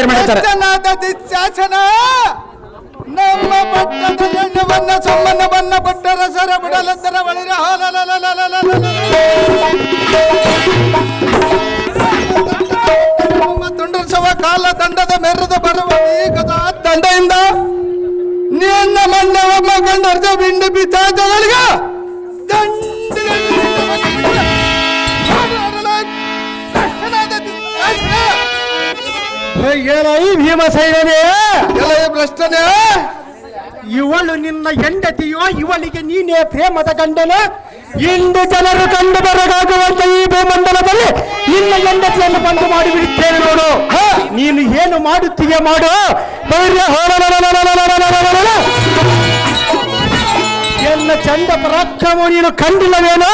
ತಯಾರು ಮಾಡಿರ್ತಾರೆ. ಶಾಸನ ನಮ್ಮ ಪಟ್ಟದ ಎಣ್ಣವನ್ನ ಸೊಮ್ಮನವನ್ನ ಪಟ್ಟರ ಸರ ಬಿಡಲದ್ದರ ಬಳಿರ ತುಂಡರಿಸುವ ಕಾಲ ದಂಡದ ಮೆರೆದು ಬರುವ ಈಗ ದಂಡೆಯಿಂದ ನಿನ್ನ ಮಣ್ಣವಮ್ಮ ಕಂಡರ್ಜ ಬಿಂಡು ಬಿದ್ದಾದಗಳಿಗೆ ಭೀಮಸೇನೇ ಭ್ರಷ್ಟನೇ, ಇವಳು ನಿನ್ನ ಹೆಂಡತಿಯೋ? ಇವಳಿಗೆ ನೀನೇ ಪ್ರೇಮದ ಗಂಡನ? ಇಂದು ಜನರು ಕಂಡು ಬರಗಾಗುವಂತ ಈ ಭೂಮಂಡಲದಲ್ಲಿ ನಿನ್ನ ಹೆಂಡತಿಯನ್ನು ಬಂದು ಮಾಡಿಬಿಡುತ್ತೇನೆ ನೋಡು. ನೀನು ಏನು ಮಾಡುತ್ತೀಯ ಮಾಡು. ಎನ್ನ ಚಂದ ಪರಾಕ್ರಮ ನೀನು ಕಂಡಿಲ್ಲವೇನೋ?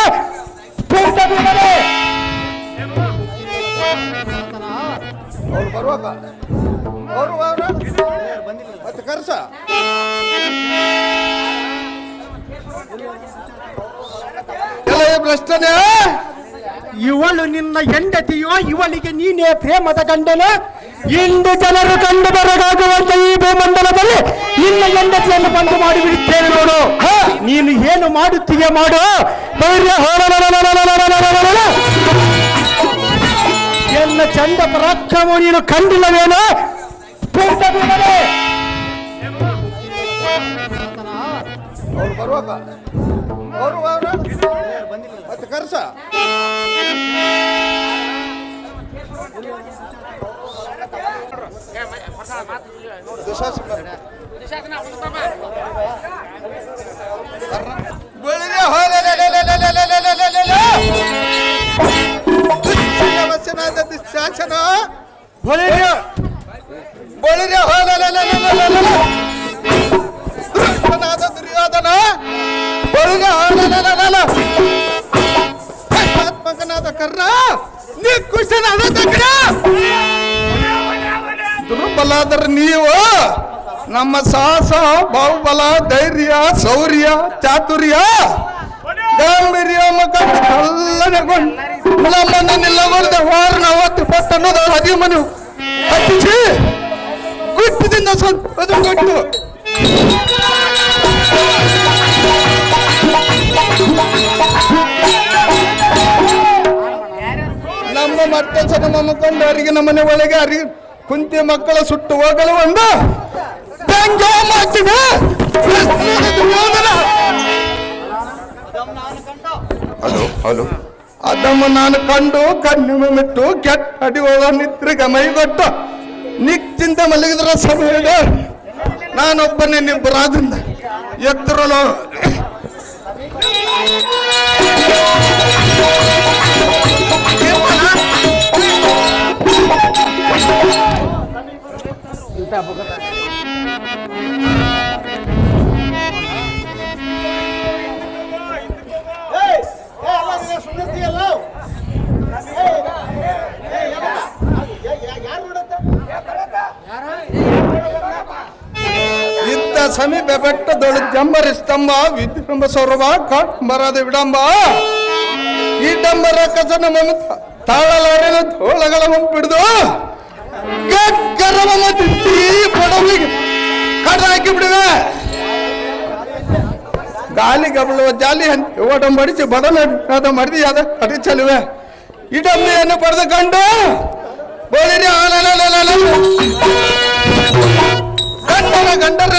ಮತ್ತೆ ಕರ್ಸ ಭ್ರಷ್ಟನೇ, ಇವಳು ನಿನ್ನ ಹೆಂಡತಿಯೋ? ಇವಳಿಗೆ ನೀನೇ ಪ್ರೇಮದ ಗಂಡನ? ಇಂದು ಜನರು ಕಂಡು ಬರಗಾಗುವಂತ ಈ ಭೂಮಂಡಲದಲ್ಲಿ ನಿನ್ನ ಹೆಂಡತಿಯನ್ನು ಬಂದು ಮಾಡಿಬಿಡುತ್ತೇನೆ ನೋಡು. ನೀನು ಏನು ಮಾಡುತ್ತೀಯ ಮಾಡು. ಎನ್ನ ಚಂದ ಪರಾಕ್ರಮ ನೀನು ಕಂಡಿಲ್ಲವೇನೋ? ಮತ್ತೆ ಕರ್ಸ ಶಾಸನ ದುರ್ಯೋಧನ ಆತ್ಮಕನಾದ ಕರ್ಣ ನಿಕುಶನಾದ ದಗ್ನ. ದುರ್ಬಲಾದ್ರ ನೀವು ನಮ್ಮ ಸಾಹಸ, ಬಾಹುಬಲ, ಧೈರ್ಯ, ಶೌರ್ಯ, ಚಾತುರ್ಯ, ಗಾಂಭೀರ್ಯ ಕಲ್ಲನೆಗೊಂಡು ನಮ್ಮನ್ನು ನಿಲ್ಲಗೊಳ್ದ ವಾರನ ಅವತ್ತು ಪಟ್ಟಣದ ಅಧಿಮನು ಹತ್ತಿಸಿ ಗುಟ್ಟದಿಂದ ಅದು ಕೊಟ್ಟು ನಮ್ಮ ಮಟ್ಟಸನ ಮಮ್ಮಕೊಂಡು ಅರಿಗೆ ನಮ್ಮನೆ ಒಳಗೆ ಅರಿ ಕುಂತಿ ಮಕ್ಕಳ ಸುಟ್ಟು ಹೋಗಲು ಒಂದು ಹಲೋ ಹಲೋ ಅದಮ್ಮ ನಾನು ಕಂಡು ಕಣ್ಣು ಮಿಟ್ಟು ಕೆಟ್ಟ ಅಡಿ ಹೋದ ನಿತ್ರಿಗ ಮೈಗೊಟ್ಟು ನಿಕ್ತಿಂದ ಮಲಗಿದ್ರ ಸಮಯದ ನಾನೊಬ್ಬನೇ ನಿಬ್ಬರಾದ್ರಿಂದ ಎತ್ತರಲು ಇದ್ದ ಸಮೀಪ ಬೆಟ್ಟದೊಳು ಜಂಬರಿ ಸ್ತಂಭ ವಿದ್ಯುಂಬ ಸೌರಭ ಕಾಂಬರದ ವಿಡಂಬ ಈ ಡಂಬರ ಕಸನ ಮಮತ ತಾಳಲಾರಿನ ತೋಳಗಳ ಮುಂಪಿಡಿದು ಗರ್ವ ಪಡವಿಗೆ ಕಡ ಹಾಕಿ ಬಿಡುವೆ. ಗಾಲಿ ಗಬಳುವ ಜಾಲಿ ಅಂತ ಓಡಂಬಡಿಸಿ ಬಡನಾದ ಮಡ್ದಿ ಅದ ಅಡಿ ಚಲುವೆ ಇಡಂಬೆಯನ್ನು ಪಡೆದುಕೊಂಡು ಬೋಳಿನಿ ಗಂಡನ ಗಂಡರ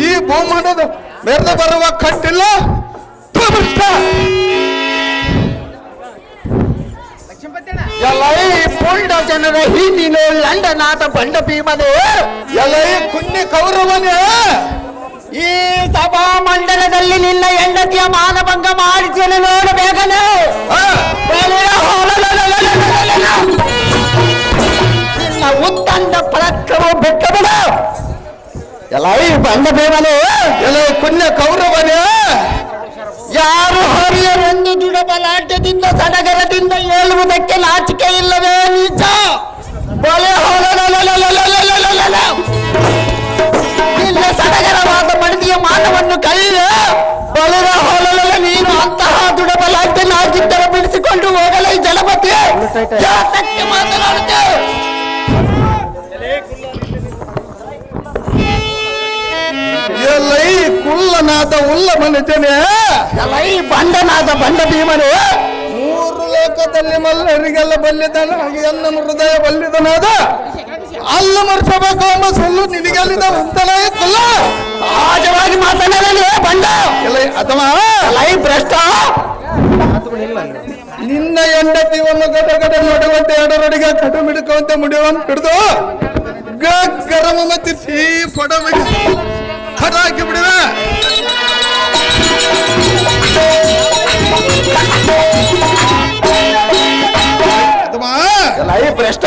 ಈ ಬಹುಮಾನದ ಮೆರೆದು ಬರುವ ಕಟ್ಟಿಲ್ಲ. ಎಲೈ ಪುಂಡ ಜನರ ಹಿಂದಿನ ಲಂಡನಾಥ ಬಂಡ ಭೀಮನೇ, ಎಲೈ ಕುನ್ನಿ ಕೌರವನೇ, ಈ ಸಭಾ ಮಂಡಲದಲ್ಲಿ ನಿನ್ನ ಹೆಂಡತಿಯ ಮಾನಭಂಗ ಮಾಡಿದ್ದೇನೆ ನೋಡಬೇಕನೆ. ನಿನ್ನ ಉತ್ತಂಡ ಪರಾಕ್ರಮ ಬಿಟ್ಟಬಿಡ. ಎಲೈ ಬಂಡ ಭೀಮನೇ, ಎಲೈ ಕುನ್ಯ ಕೌರವನೇ, ಯಾರು ಹರಿಯರೆಂದು ದುಡಬಲಾಟದಿಂದ ಸಡಗರದಿಂದ ಹೇಳುವುದಕ್ಕೆ ನಾಚಿಕೆ ಇಲ್ಲವೇ ನಿಜ? ನಿನ್ನ ಸಡಗರವಾದ ಮಡದಿಯ ಮಾನವನ್ನು ಕಳೆದ ಬಲರ ಹೊಲಲ ನೀನು ಅಂತಹ ದುಡಬಲಾಟನಾಗಿದ್ದರೆ ಬಿಡಿಸಿಕೊಂಡು ಹೋಗಲೇ ಜಲಪತಿ. ಯಾತಕ್ಕೆ ಮಾತನಾಡುತ್ತೆ? ಬಂಡನಾದ ಉಲ್ಲ ಮನುಜನೇ, ಎಲ್ಲ ಈ ಬಂಡನಾದ ಬಂಡ ಭೀಮನು ಮೂರು ಲೋಕದಲ್ಲಿ ಮಲ್ಲರಿಗೆಲ್ಲ ಬಲ್ಲಿದನ ಹಾಗೆ ಎನ್ನ ಹೃದಯ ಬಲ್ಲಿದನಾದ ಅಲ್ಲ ಮರ್ಸಬೇಕು ಎಂಬ ಸುಳ್ಳು ನಿನಗೆಲ್ಲಿದ ಅಂತಲೇ ಕುಲ್ಲ ಸಹಜವಾಗಿ ಮಾತನಾಡಲಿ ಬಂಡ ಎಲ್ಲ ಅಥವಾ ಎಲ್ಲ ಈ ಭ್ರಷ್ಟ ನಿನ್ನ ಹೆಂಡತಿಯನ್ನು ಗಡ ನೋಡುವಂತೆ ಎರಡರೊಡಿಗೆ ಕಡು ಮಿಡುಕುವಂತೆ ಮುಡಿಯುವಂತ ಹಿಡಿದು ಗರಮ ಮತ್ತೆ ಸಿಹಿ ಪಡಬೇಕು ಕಡ ಹಾಕಿ ಬಿಡುವೆ. ಎಲ್ಲ ಈ ಭ್ರಷ್ಟ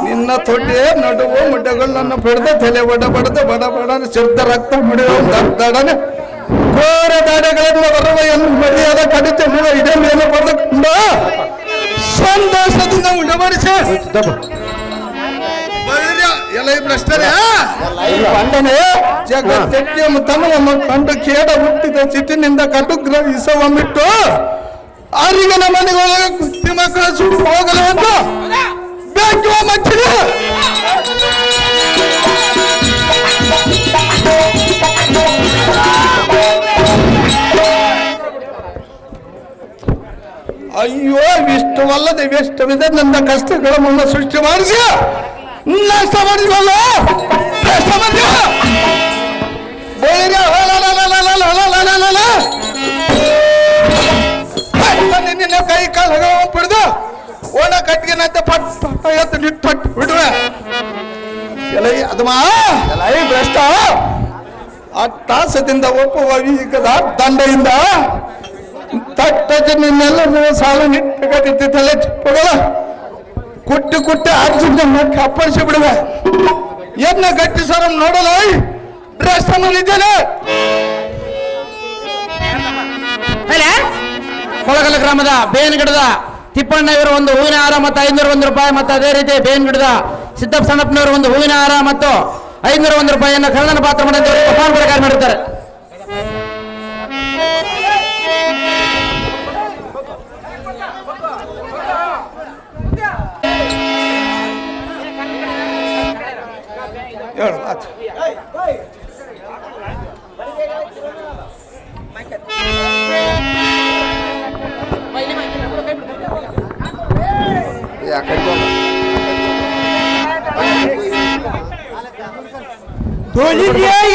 ನಿನ್ನ ತೊಟ್ಟೆ ನಡುವು ಮುಡ್ಡಗಳನ್ನ ಬಿಡದ ತಲೆ ಬಡ ಬಡದ ಬಡ ಬಡ ಶಬ್ದ ರಕ್ತ ಮುಡಿಯುವ ದಡನೆ ಘೋರ ದಾಡೆಗಳನ್ನು ಬರುವ ಎಂದು ಮರ್ಯಾದ ಕಡಿತ ಇಡೇ ಮೇಲೆ ಪಡೆದುಕೊಂಡು ಸಂತೋಷದಿಂದ ಉಡಬಡಿಸಿ ಎಲ್ಲ ಈ ಭ್ರಷ್ಟರೇ ಬಂಡನೆ ಜಗತ್ತೆಕ್ಕೆ ತನವನ್ನು ಕಂಡು ಕೇಡ ಹುಟ್ಟಿದ ಸಿಟ್ಟಿನಿಂದ ಕಟುಗ್ರಹಿಸವನ್ನಿಟ್ಟು ಅರಿಗನ ಮನೆಗೊಳಗೆ ಕುತ್ತಿ ಮಕ್ಕಳ ಸುಟ್ಟು ಹೋಗಲು ಎಂದು ಬೆಂಕುವ ಮಚ್ಚಿದೆ. ಅಯ್ಯೋ ಇಷ್ಟವಲ್ಲದೆ ಇಷ್ಟವಿದೆ ನನ್ನ ಕಷ್ಟಗಳ ಮುನ್ನ ಸೃಷ್ಟಿ ಮಾಡಿಸಿ ನಷ್ಟ ಮಾಡಿದ್ವಲ್ಲ ನಷ್ಟ ಮಾಡಿದ್ವ ನಿನ್ನ ಕೈ ಕಾಲ ಬಿಡ್ದು ಓಣ ಕಟ್ಟಿಗೆನಂತೆ ಪಟ್ ಪಟ್ಟ ಎತ್ತು ನಿಟ್ಟು ಬಿಡುವೆ ಎಲ್ಲ ಅದಮ್ಮ ಎಲ್ಲ ಈ ಭ್ರಷ್ಟ ಆ ತಾಸದಿಂದ ಒಪ್ಪುವ ವೀಕದ ದಂಡೆಯಿಂದ ತಟ್ಟಕ್ಕೆ ನಿನ್ನೆಲ್ಲ ಸಾಲ ನಿಟ್ಟು ತಲೆ ಚಿಪ್ಪಗಳ ಕುಟ್ಟಿ ಕುಟ್ಟಿ ಅರ್ಜುನ ಅಪ್ಪಳಿಸಿ ಬಿಡುವೆ ಎನ್ನ ಗಟ್ಟಿ ಸರ ನೋಡಲ್ಲ ಭ್ರಷ್ಟ ಮಾಡಿದ್ದೇನೆ. ಕೊಳಗಲ ಗ್ರಾಮದ ಬೇನ್ಗಿಡದ ತಿಪ್ಪಣ್ಣ ಇವರು ಒಂದು ಹೂವಿನ ಹಾರ ಮತ್ತು 501 ರೂಪಾಯಿ ಮತ್ತು ಅದೇ ರೀತಿ ಬೇನ್ಗಿಡದ ಸಿದ್ದಪ್ಪ ಸಣ್ಣಪ್ಪನವರು ಒಂದು ಹೂವಿನ ಹಾರ ಮತ್ತು 501 ರೂಪಾಯಿಯನ್ನು ಕರ್ಣನ ಪಾತ್ರ ಮಾಡಿದವರು ಉಪಹಾರ ಪ್ರಕಾರ ಮಾಡಿರ್ತಾರೆ. ಹೇಳು ಮಾತು.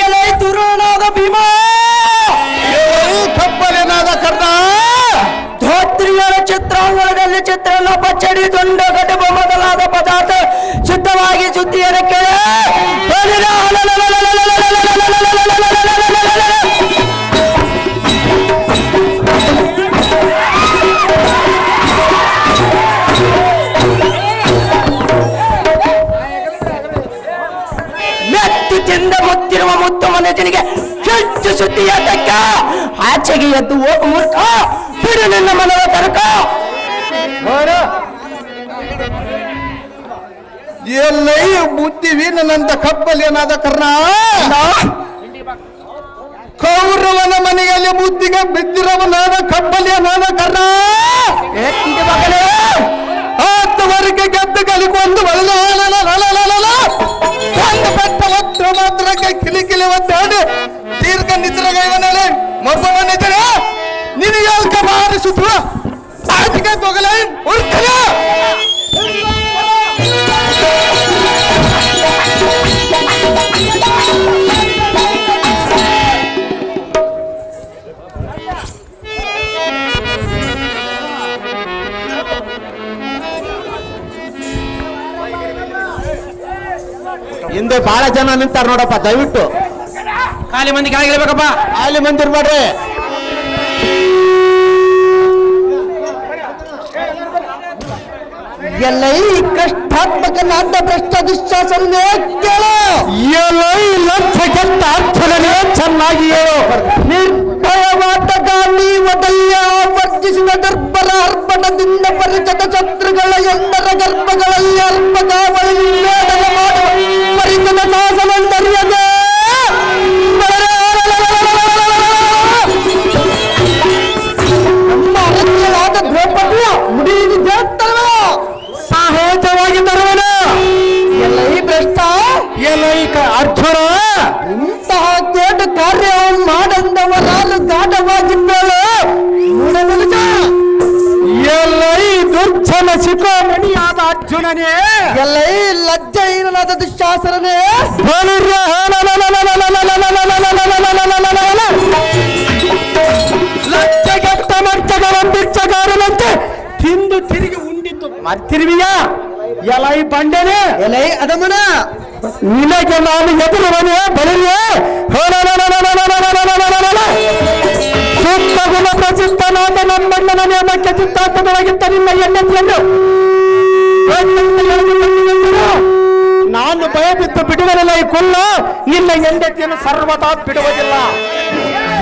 ಎಲೆ ತುರುಣಾದ ಭೀಮ ಕಪ್ಪಲೇನಾದ ಕರ್ಣ ಧೋತ್ರಿಯರ ಚಿತ್ರಾಂಗಣದಲ್ಲಿ ಚಿತ್ರಣ ಪಚ್ಚಡಿ ದುಂಡ ಘಟಬ ಮೊದಲಾದ ಪದಾರ್ಥ ಶುದ್ಧವಾಗಿ ಸುದ್ದಿಯನ್ನು ಕೇಳಿ ಮೆತ್ತು ತಿಂದ ಮುತ್ತಿರುವ ಮುತ್ತು ಮನುಜನಿಗೆ ಹೆಚ್ಚು ಸುದ್ದಿಯ ತಕ್ಕ ಆಚೆಗೆ ಎದ್ದು ಹೋಗ ಮೂರ್ಖ ಬಿಡು ನಿನ್ನ ಮನವ ತರ್ಕ ಎಲ್ಲೈ ಬುದ್ಧಿವಿ ನನ್ನಂತ ಕಪ್ಪಲೇನಾದ ಕರ್ಣ ಕೌರವನ ಮನೆಯಲ್ಲಿ ಬುದ್ಧಿಗೆ ಬಿದ್ದಿರವನಾದ ಕಪ್ಪಲೇನಾದ ಕರ್ಣ ಆತವರಿಗೆ ಗೆದ್ದು ಕಲಿಕೊಂಡು ಒಂದು ಪಟ್ಟ ಒತ್ತು ಮಾತ್ರಕ್ಕೆ ಕಿಲಿಕಿಲಿ ಒತ್ತಾಡಿ ದೀರ್ಘ ನಿದ್ರೆಗೈವನಲ್ಲಿ ಮಬ್ಬವನಿದ್ದರೆ ನಿನಗೆ ಅಲ್ಕ ಬಾರಿಸುತ್ತ ಆಟಿಗೆ ತೊಗಲೈ ಉಳ್ತದೆ. ಹಿಂದೆ ಬಹಳ ಜನ ನಿಂತಾರ ನೋಡಪ್ಪ, ದಯವಿಟ್ಟು ಖಾಲಿ ಮಂದಿ ಕೆಳಗಿರ್ಬೇಕಪ್ಪ. ಅಲ್ಲಿ ಮಂದಿರ್ಬೇಡ್ರಿ. ಎಲ್ಲ ಈ ಕಷ್ಟಾತ್ಮಕನಾದ ಭ್ರಷ್ಟ ದುಶ್ಯಾಸನ ಕೇಳು. ಎಲೈ ಲಕ್ಷ ಕೆಟ್ಟ ಅರ್ಥನೇ ಚೆನ್ನಾಗಿ ಹೇಳು. ನಿರ್ಭಯವಾದ ಗಾಂಧಿ ವದಲ್ಯ ವರ್ಜಿಸಿದ ದರ್ಬರ ಅರ್ಪಣದಿಂದ ಪರಿಚದ ಶತ್ರುಗಳ ಎಲ್ಲರ ಗರ್ಭಗಳಲ್ಲಿ ಅರ್ಪಕಾವಳಿ ನಿವೇದನ ಮಾಡುವ ಪರಿಚದ ಶಾಸನಂದರ್ಯದೆ ನಮ್ಮ ಅರಣ್ಯವಾದ ದ್ರೌಪದಿಯ ಮುಡಿದು ದೇವಸ್ಥಾನ ಸಹಜವಾಗಿ ತರುವನು. ಎಲ್ಲ ಈ ಭ್ರಷ್ಟ ಎಲೈಕ ಅರ್ಜುನ ಇಂತಹ ದೊಡ್ಡ ಕಾರ್ಯ ಮಾಡಂದವರಾಲು ಗಾಢವಾಗಿದ್ದಳು ಎಲ್ಲೈ ದುರ್ಜನ ಶಿಖಾಮಣಿಯಾದ ಅರ್ಜುನನೇ ಎಲ್ಲೈ ಲಜ್ಜಹೀನನಾದ ದುಶ್ಯಾಸನನೇ ಲಜ್ಜೆಗೆಟ್ಟ ಮರ್ಚಗಾರಂತೆ ತಿಂದು ತಿರುಗಿ ಉಂಡಿದ್ದು ಮರ್ತಿರುವಿಯ ಎಲೈ ಬಂಡೆನೆ ಎಲೈ ಅದಮನ ನಿನಗೆ ನಾನು ಎದುರುವನೇ ಬಲಿಯೇ ಸೂಕ್ತ ಗುಣ ಪ್ರಸಿದ್ಧನಾದ ನಮ್ಮಣ್ಣನ ನೇಮಕ್ಕೆ ಚಿತ್ತಾರ್ಥದೊಳಗಿದ್ದ ನಿನ್ನ ಹೆಂಡತಿಯನ್ನು ನಾನು ಭಯಬಿದ್ದು ಬಿಡುವುದಿಲ್ಲ ಈ ಕೊಲ್ಲ ನಿನ್ನ ಹೆಂಡತಿಯನ್ನು ಸರ್ವದಾ ಬಿಡುವುದಿಲ್ಲ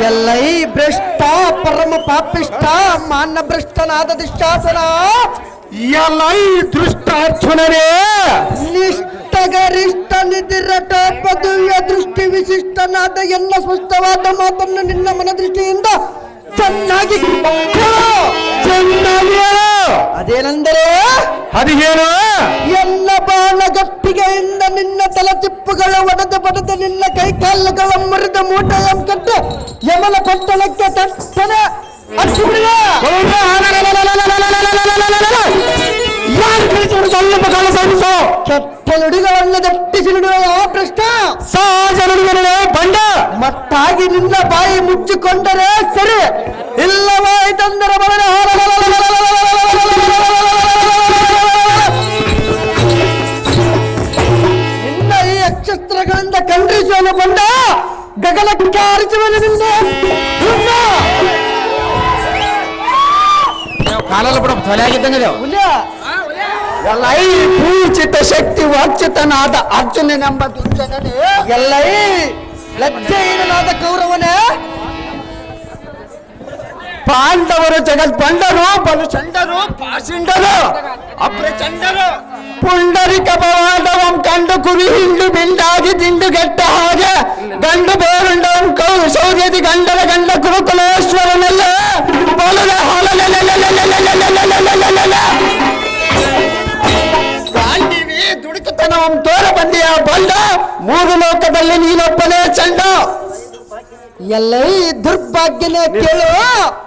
ಎಲ್ಲೈ ಭ್ರಷ್ಟ ಪರಮ ಪಾಪಿಷ್ಟ ಮಾನ ಭ್ರಷ್ಟನಾದ ದುಶ್ಯಾಸನ ಎಲ್ಲೈ ದೃಷ್ಟಾರ್ಜುನರೇ ನಿಷ್ಠಗರಿಷ್ಠ ನಿಧಿರಟ ಪದವಿಯ ದೃಷ್ಟಿ ವಿಶಿಷ್ಟನಾದ ಎಲ್ಲ ಸ್ಪಷ್ಟವಾದ ಮಾತನ್ನು ನಿನ್ನ ಮನದೃಷ್ಟಿಯಿಂದ ಚೆನ್ನಾಗಿ ಅದೇನೆಂದರೆ ಅದೇನು ಎಲ್ಲ ಬಾಣಗಟ್ಟಿಗೆಯಿಂದ ನಿನ್ನ ತಲಚಿಪ್ಪುಗಳು ಒಡೆದು ನಿನ್ನ ಕೈಕಾಲುಗಳ ಮುರಿದ ಮೂಟೆಯ ಕಟ್ಟು ಯಮನ ಕೊಟ್ಟಳಕ್ಕೆ ತಟ್ಟನೆ ಕೆಟ್ಟ ನುಡಿಗಳನ್ನು ದಟ್ಟಿಸಿ ನುಡಿಯುವ ಯಾವ ಪ್ರಶ್ನ ಸಹಜ ನುಡಿಗಳೇ ಬಂಡ ಮತ್ತಾಗಿ ನಿನ್ನ ಬಾಯಿ ಮುಚ್ಚಿಕೊಂಡರೆ ಸರಿ ಇಲ್ಲವಾಯಿತಂದರೆ ಬರದೆ ನಿನ್ನ ಈ ಅಕ್ಷಸ್ತ್ರಗಳಿಂದ ಖಂಡಿಸುವನು ಬಂಡ ಗಗನಕ್ಕೆ ಆರಿಸುವನು ನಿಂದ ಕಾಲಲ್ಲಿ ಬಿಡ ತೊಲೆ ಆಗಿದ್ದಂಗೆ ಎಲ್ಲೈ ಪೂಜಿತ ಶಕ್ತಿ ವಾಚಿತನಾದ ಅರ್ಜುನನೆಂಬ ದುರ್ಜನನೇ ಎಲ್ಲೈ ಲಜ್ಜೆಹೀನನಾದ ಕೌರವನೇ ಪಾಂಡವರು ಜಗದ್ಬಂಡರು ಬಲು ಚಂಡರು ಪಾಷಂಡರು ಅಪ್ರಚಂಡರು ಪುಂಡರಿಕ ಭವಾದವಂ ಕಂಡು ಕುರಿ ಹಿಂಡು ಬಿಂಡಾಗಿ ದಿಂಡುಗೆಟ್ಟ ಹಾಗೆ ಗಂಡು ಬೇರುಂಡವಂ ಸೌರ್ಯದಿ ಗಂಡರ ಗಂಡ ಕುರುಕುಲೇಶ್ವರನೆಲ್ಲ ಬಲದ ಗಾಂಡಿವಿ ದುಡುಕುತನವಂ ತೋರ ಬಂದಿಯ ಬಂಡ ಮೂರು ಲೋಕದಲ್ಲಿ ನೀನೊಬ್ಬನೇ ಚಂಡ ಎಲ್ಲೈ ದುರ್ಭಾಗ್ಯನೇ ಕೇಳು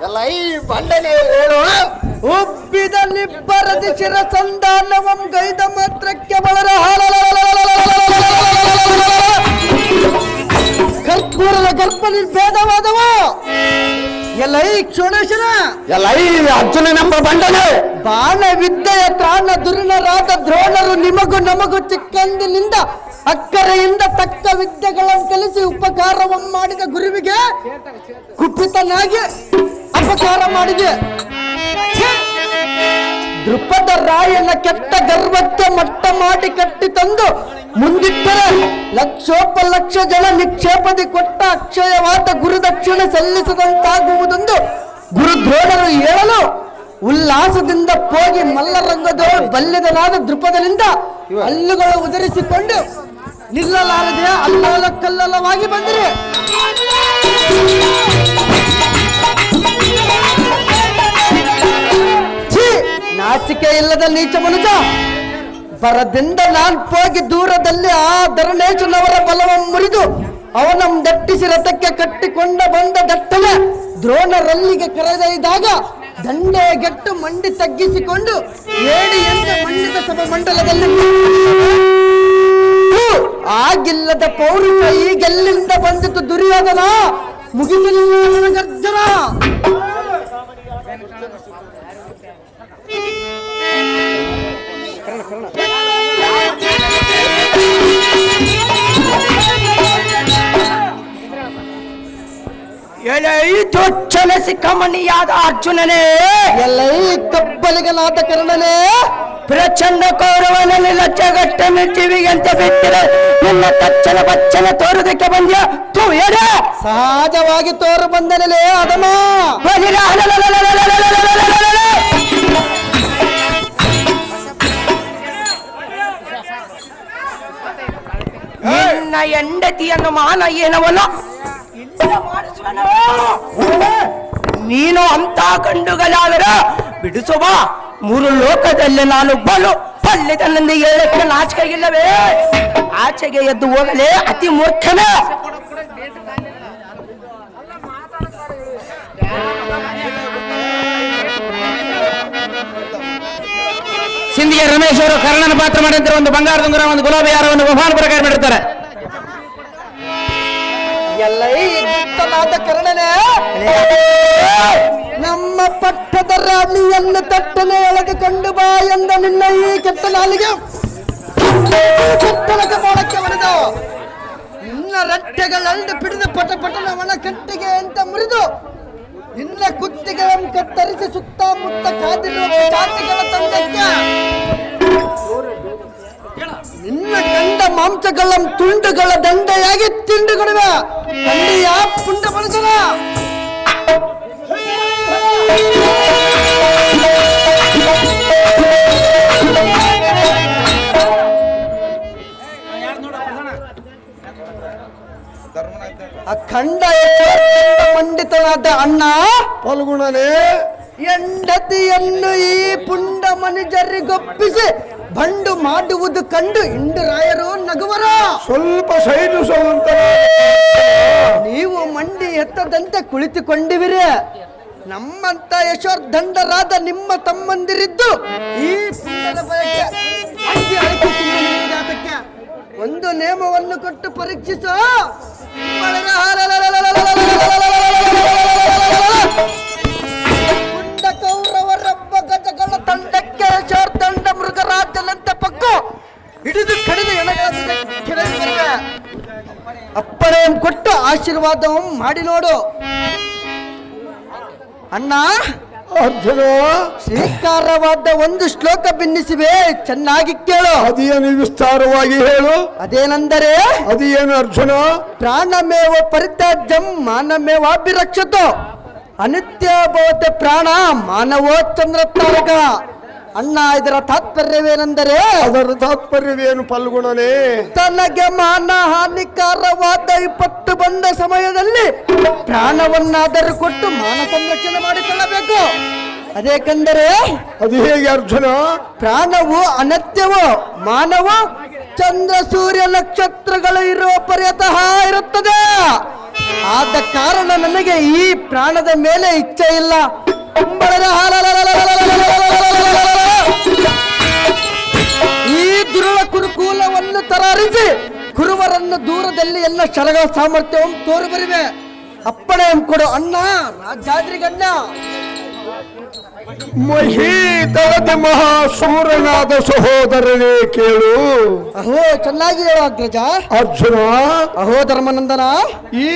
ಎಲ್ಲೈ ಬಂಡನೆ ಹೇಳು ಉಬ್ಬಿದ ನಿಬ್ಬರದಿ ಶಿರ ಸಂಧಾನವಂ ಗೈದ ಮಾತ್ರಕ್ಕೆ ಬಳರ ಕರ್ಪೂರದ ಗರ್ಭ ನಿರ್ಭೇದವಾದವ ಎಲ್ಲೈ ಕ್ಷೋಣೇಶನ ಎಲ್ಲೈ ಅರ್ಜುನನೆಂಬ ಬಂಡನೆ ಬಾಣ ವಿದ್ಯೆಯ ತ್ರಾಣ ದುರ್ಣರಾದ ದ್ರೋಣರು ನಿಮಗೂ ನಮಗೂ ಚಿಕ್ಕಂದಿನಿಂದ ಅಕ್ಕರೆಯಿಂದ ತಕ್ಕ ವಿದ್ಯೆಗಳನ್ನು ಕಲಿಸಿ ಉಪಕಾರವನ್ನು ಮಾಡಿದ ಗುರುವಿಗೆ ಕುಪಿತನಾಗಿ ಅಪಕಾರ ಮಾಡಿದೆ ದೃಪದ ರಾಯನ ಕೆಟ್ಟ ಗರ್ವಕ್ಕೆ ಮಟ್ಟ ಮಾಡಿ ಕಟ್ಟಿ ತಂದು ಮುಂದಿಟ್ಟರೆ ಲಕ್ಷೋಪಲಕ್ಷ ಜನ ನಿಕ್ಷೇಪದಿ ಕೊಟ್ಟ ಅಕ್ಷಯವಾದ ಗುರುದಕ್ಷಿಣೆ ಸಲ್ಲಿಸದಂತಾಗುವುದೊಂದು ಗುರುದ್ರೋಣರು ಹೇಳಲು ಉಲ್ಲಾಸದಿಂದ ಹೋಗಿ ಮಲ್ಲರಂಗದೋಳು ಬಲ್ಯದನಾದ ದೃಪದನಿಂದ ಹಲ್ಲುಗಳು ಉದರಿಸಿಕೊಂಡು ನಿಲ್ಲಲಾರದೆ ಅಲ್ಲೋಲ ಕಲ್ಲೋಲವಾಗಿ ಬಂದರೆ ನಾಚಿಕೆ ಇಲ್ಲದ ನೀಚ ಮನುಜ ಬರದಿಂದ ನಾನ್ ಹೋಗಿ ದೂರದಲ್ಲಿ ಆ ಧರಣೇಶನವರ ಬಲವನ್ನು ಮುರಿದು ಅವನ ದಟ್ಟಿಸಿ ರಥಕ್ಕೆ ಕಟ್ಟಿಕೊಂಡ ಬಂದ ದಟ್ಟನೆ ದ್ರೋಣರಲ್ಲಿಗೆ ಕರೆದೊಯ್ದಾಗ ದಂಡೆಗೆಟ್ಟು ಮಂಡಿ ತಗ್ಗಿಸಿಕೊಂಡು ಏಡಿಯಂತೆ ಮಂಡಿತ ಸಭಾ ಮಂಡಲದಲ್ಲಿ ಆಗಿಲ್ಲದ ಪೌರುಷ ಈಗೆಲ್ಲಿಂದ ಬಂದಿತು ದುರ್ಯೋಧನ ಮುಗಿಸಲಿಲ್ಲ ಗರ್ಜನ ಎಲೈ ಚೊಚ್ಚಲ ಸಿಕ್ಕಮಣಿಯಾದ ಅರ್ಜುನನೇ ಎಲೈ ಕಬ್ಬಲಿಗನಾದ ಕರ್ಣನೇ ಪ್ರಚಂಡ ಕೌರವನಲ್ಲಿ ಲಜ್ಜೆಗಟ್ಟನ್ನು ಜಿವಿಗಂತೆ ಬಿಟ್ಟಿರ ನಿನ್ನ ತಚ್ಚನ ಬಚ್ಚನ ತೋರುದಕ್ಕೆ ಬಂದ್ಯ ತೂ ಹೇಳ ಸಹಜವಾಗಿ ತೋರು ಬಂದನಲೇ ಅದಮ ನಿನ್ನ ಹೆಂಡತಿಯನ್ನು ಮಾನ ಏನವಲ್ಲ ನೀನು ಅಂತ ಕಂಡುಗಳಾದರ ಬಿಡಿಸುವ ಮೂರು ಲೋಕದಲ್ಲಿ ನಾನು ಬಲು ಪಲ್ಯದಲ್ಲಿಂದ ಹೇಳಕ್ಕೆ ನಾಚಿಕೆಗಿಲ್ಲವೇ ಆಚೆಗೆ ಎದ್ದು ಹೋಗಲೇ ಅತಿ ಮೂರ್ಖನ ಸಿಂಧಿಗೆ ರಮೇಶ್ ಅವರು ಕರ್ಣನ ಪಾತ್ರ ಮಾಡಿದಂತೆ ಒಂದು ಬಂಗಾರದ ಉಂಗುರ ಒಂದು ಗುಲಾಬಿ ಹಾರವನ್ನು ಬಹುಮಾನ ಪ್ರಕಾರ ಮಾಡಿರ್ತಾರೆ. ಎಲ್ಲಾದ ಕರ್ಣನೇ ನಮ್ಮ ಪಟ್ಟದ ರಾಣಿಯನ್ನು ತಟ್ಟನೆ ಎಳೆದುಕೊಂಡು ಬಾ ಎಂದ ನಿನ್ನ ಈ ಕೆಟ್ಟ ನಾಲಿಗೆ ಕೆಟ್ಟಲಕ ಮಾಡಕ್ಕೆ ಹೊಡೆದ ನಿನ್ನ ರಟ್ಟೆಗಳಂಡು ಪಿಡಿದು ಪಟಪಟನವನ ಕಟ್ಟಿಗೆ ಅಂತ ಮುರಿದು ನಿನ್ನ ಕುತ್ತಿಗೆಗಳನ್ನು ಕತ್ತರಿಸಿ ಸುತ್ತಮುತ್ತ ಕಾದಿರುವ ಜಾತಿಗಳ ತಂಡಕ್ಕೆ ನಿನ್ನ ಗಂಡ ಮಾಂಸಗಳ ತುಂಡುಗಳ ದಂಡೆಯಾಗಿ ತಿಂಡುಗಳಿವೆ ತಂದೆಯ ಪುಂಡ ಬಳಸನ ಅಖಂಡ ಮಂಡಿತನಾದ ಅಣ್ಣ ಪಾಲ್ಗುಣನೇ ಹೆಂಡತಿಯನ್ನು ಈ ಪುಂಡ ಮನುಜರಿಗೊಪ್ಪಿಸಿ ಬಂಡು ಮಾಡುವುದು ಕಂಡು ಇಂದು ರಾಯರು ನಗುವರ ಸ್ವಲ್ಪ ಸೈನಿಸುವಂತ ನೀವು ಮಂಡಿ ಎತ್ತದಂತೆ ಕುಳಿತುಕೊಂಡಿವಿರಿ. ನಮ್ಮಂತ ಯಶೋರ್ದಂಡರಾದ ನಿಮ್ಮ ತಮ್ಮಂದಿರಿದ್ದು ಈ ಪುಂಡದ ಬಯಕೆ ಅಂಗಿ ಅಳಕೆ ಸುಮ್ಮನೆ ಅದಕ್ಕೆ ಒಂದು ನೇಮವನ್ನು ಕೊಟ್ಟು ಪರೀಕ್ಷಿಸು. ಪುಂಡ ಕೌರವರೊಬ್ಬ ಗಜಗಳ ತಂಡಕ್ಕೆ ಯಶೋರ್ದಂಡ ಮೃಗರಾಜನಂತ ಪಕ್ಕು ಹಿಡಿದು ಕಡಿದು ಎಣಗಾದ ಅಪ್ಪಣೆ ಕೊಟ್ಟು ಆಶೀರ್ವಾದ ಮಾಡಿ ನೋಡು ಅಣ್ಣ. ಅರ್ಜುನ ಶ್ರೀಕಾರವಾದ ಒಂದು ಶ್ಲೋಕ ಭಿನ್ನಿಸಿವೆ, ಚೆನ್ನಾಗಿ ಕೇಳು. ಅದೇನು ವಿಸ್ತಾರವಾಗಿ ಹೇಳು. ಅದೇನೆಂದರೆ ಅದೇನು ಅರ್ಜುನ? ಪ್ರಾಣಮೇವ ಪರಿತ್ಯಾಜ್ಯಂ ಮಾನಮೇವಾಭಿರಕ್ಷತೋ ಅನಿತ್ಯ ಭವತೆ ಪ್ರಾಣ ಮಾನವೋ ಚಂದ್ರತಾರಕ. ಅಣ್ಣ ಇದರ ತಾತ್ಪರ್ಯವೇನೆಂದರೆ ಅದರ ತಾತ್ಪರ್ಯವೇನು ಪಾಲ್ಗುಣನೇ? ತನಗೆ ಮಾನ ಹಾನಿಕಾರವಾದ ವಿಪತ್ತು ಬಂದ ಸಮಯದಲ್ಲಿ ಪ್ರಾಣವನ್ನಾದರೂ ಕೊಟ್ಟು ಮಾನ ಸಂರಕ್ಷಣೆ ಮಾಡಿಕೊಳ್ಳಬೇಕು. ಅದೇಕೆಂದರೆ ಅದು ಹೇಗೆ ಅರ್ಜುನ? ಪ್ರಾಣವು ಅನತ್ಯವು, ಮಾನವ ಚಂದ್ರ ಸೂರ್ಯ ನಕ್ಷತ್ರಗಳು ಇರುವ ಪರ್ಯತಃ ಇರುತ್ತದೆ. ಆದ ಕಾರಣ ನನಗೆ ಈ ಪ್ರಾಣದ ಮೇಲೆ ಇಚ್ಛೆ ಇಲ್ಲ. ಈ ದುರುಳ ಕುರುಕೂಲವನ್ನು ತರಾರಿಸಿ ಕುರುವರನ್ನು ದೂರದಲ್ಲಿ ಎಲ್ಲ ಶರಗಳ ಸಾಮರ್ಥ್ಯವನ್ನು ತೋರಿಬರಿವೆ. ಅಪ್ಪಣೆ ಕೊಡು ಅಣ್ಣ ರಾಜಾದ್ರಿಗಣ್ಣ. ಮಹೀತಳದ ಮಹಾಸೂರನಾದ ಸಹೋದರನೇ ಕೇಳು. ಅಹೋ ಚೆನ್ನಾಗಿ ಹೇಳು ಅಗ್ರಜ. ಅರ್ಜುನ ಅಹೋ ಧರ್ಮನಂದನ, ಈ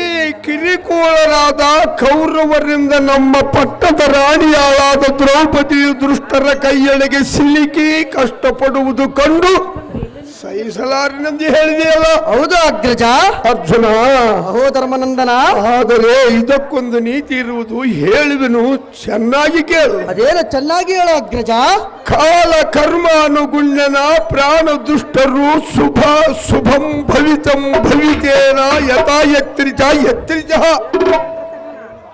ಕಿರಿಕೂಳರಾದ ಕೌರವರಿಂದ ನಮ್ಮ ಪಟ್ಟದ ರಾಣಿಯಾಳಾದ ದ್ರೌಪದಿಯು ದುಷ್ಟರ ಕೈಯೊಳಗೆ ಸಿಲುಕಿ ಕಷ್ಟಪಡುವುದು ಕಂಡು ಸಹಿಸಲಾರನೆಂದು ಹೇಳಿದೆಯಲ್ಲ. ಹೌದು ಅಗ್ರಜ. ಅರ್ಜುನ ಅಹೋ ಧರ್ಮನಂದನ, ಆದರೆ ಇದಕ್ಕೊಂದು ನೀತಿ ಇರುವುದು, ಹೇಳುವೆನು ಚೆನ್ನಾಗಿ ಕೇಳು. ಅದೇನು ಚೆನ್ನಾಗಿ ಹೇಳು ಅಗ್ರಜ. ಕಾಲ ಕರ್ಮಾನುಗುಣ್ಯನ ಪ್ರಾಣ ದುಷ್ಟರು ಶುಭಂ ಭವಿತಂ ಭವಿತೇನ ಯಥಾ ಯತ್ರಿಜ.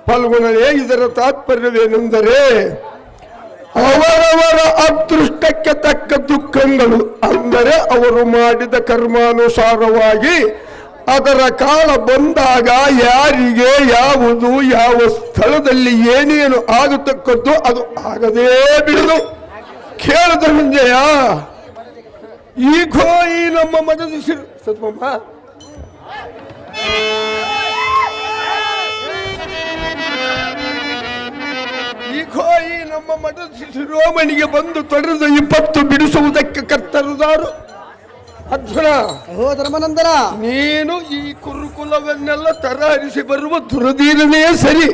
ಪಾಲ್ಗೊಳ್ಳಲೇ ಇದರ ತಾತ್ಪರ್ಯವೇನೆಂದರೆ ಅವರವರ ಅದೃಷ್ಟಕ್ಕೆ ತಕ್ಕ ದುಃಖಗಳು, ಅಂದರೆ ಅವರು ಮಾಡಿದ ಕರ್ಮಾನುಸಾರವಾಗಿ ಅದರ ಕಾಲ ಬಂದಾಗ ಯಾರಿಗೆ ಯಾವುದು ಯಾವ ಸ್ಥಳದಲ್ಲಿ ಏನೇನು ಆಗತಕ್ಕದ್ದು ಅದು ಆಗದೇ ಬಿಡುದು. ಕೇಳಿದ ಮುಂಜೆಯ ಈಗೋ ಈ ನಮ್ಮ ಮನದ ಸತ್ಮಮ್ಮ ಈಗೋ ಈ ನಮ್ಮ ಮಠದ ಶಿರೋಮಣಿಗೆ ಬಂದು ತೊಡೆದು 20 ಬಿಡಿಸುವುದಕ್ಕೆ ಕರ್ತರುದಾರು. ಅರ್ಜುನ ಅಹೋ ಧರ್ಮನಂದನ, ನೀನು ಈ ಕುರುಕುಲವನ್ನೆಲ್ಲ ತರಹರಿಸಿ ಬರುವ ದುರದೀರನೇ ಸರಿ.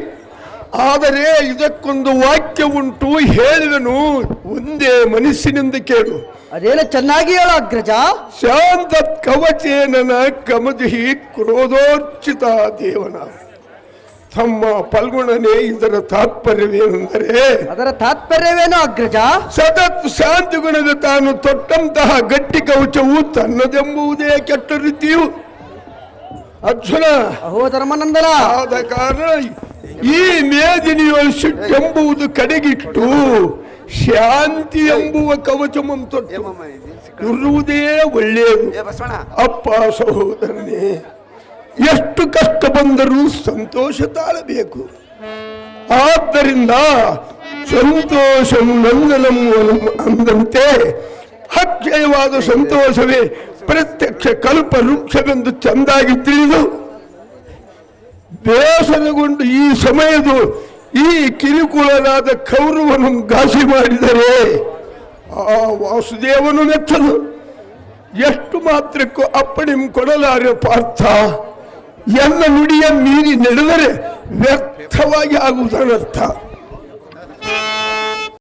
ಆದರೆ ಇದಕ್ಕೊಂದು ವಾಕ್ಯ ಉಂಟು, ಹೇಳುವೆನು, ಒಂದೇ ಮನಸ್ಸಿನಿಂದ ಕೇಳು. ಅದೇನು ಚೆನ್ನಾಗಿ ಹೇಳು ಅಗ್ರಜ. ಶಾಂತ ಕವಚೇನನ ಕಮದಿಹಿ ಕ್ರೋಧೋರ್ಚಿತ ದೇವನ. ತಮ್ಮ ಫಲ್ಗುಣನೇ ಇದರ ತಾತ್ಪರ್ಯವೇನೆಂದರೆ, ಅದರ ತಾತ್ಪರ್ಯವೇನು ಅಗ್ರಜ? ಸತತ್ ಶಾಂತಿ ಗುಣದ ತಾನು ತೊಟ್ಟಂತಹ ಗಟ್ಟಿ ಕವಚವು ತನ್ನದೆಂಬುವುದೇ ಕೆಟ್ಟ ರೀತಿಯು. ಅರ್ಜುನ ಅಹೋ ಧರ್ಮನಂದನ, ಆದ ಕಾರಣ ಈ ಮೇದಿನಿಯೊಳು ಸಿಟ್ಟೆಂಬುದು ಕಡೆಗಿಟ್ಟು ಶಾಂತಿ ಎಂಬುವ ಕವಚವನ್ನು ತೊಟ್ಟು ಇರುವುದೇ ಒಳ್ಳೆಯದು. ಅಪ್ಪ ಸಹೋದರನೇ, ಎಷ್ಟು ಕಷ್ಟ ಬಂದರೂ ಸಂತೋಷ ತಾಳಬೇಕು. ಆದ್ದರಿಂದ ಸಂತೋಷ ನಂದನಂ ಅಂದಂತೆ ಅಕ್ಷಯವಾದ ಸಂತೋಷವೇ ಪ್ರತ್ಯಕ್ಷ ಕಲ್ಪ ವೃಕ್ಷವೆಂದು ಚೆಂದಾಗಿ ತಿಳಿದು ಬೇಸರಗೊಂಡು ಈ ಸಮಯದ ಈ ಕಿರುಕುಳನಾದ ಕೌರವನು ಘಾಸಿ ಮಾಡಿದರೆ ಆ ವಾಸುದೇವನು ಮೆಚ್ಚದು. ಎಷ್ಟು ಮಾತ್ರಕ್ಕೂ ಅಪ್ಪಣೆ ಕೊಡಲಾರೆ ಪಾರ್ಥ. ಎನ್ನ ನುಡಿಯ ಮೀರಿ ನಡೆದರೆ ವ್ಯರ್ಥವಾಗಿ ಆಗುವುದರರ್ಥ.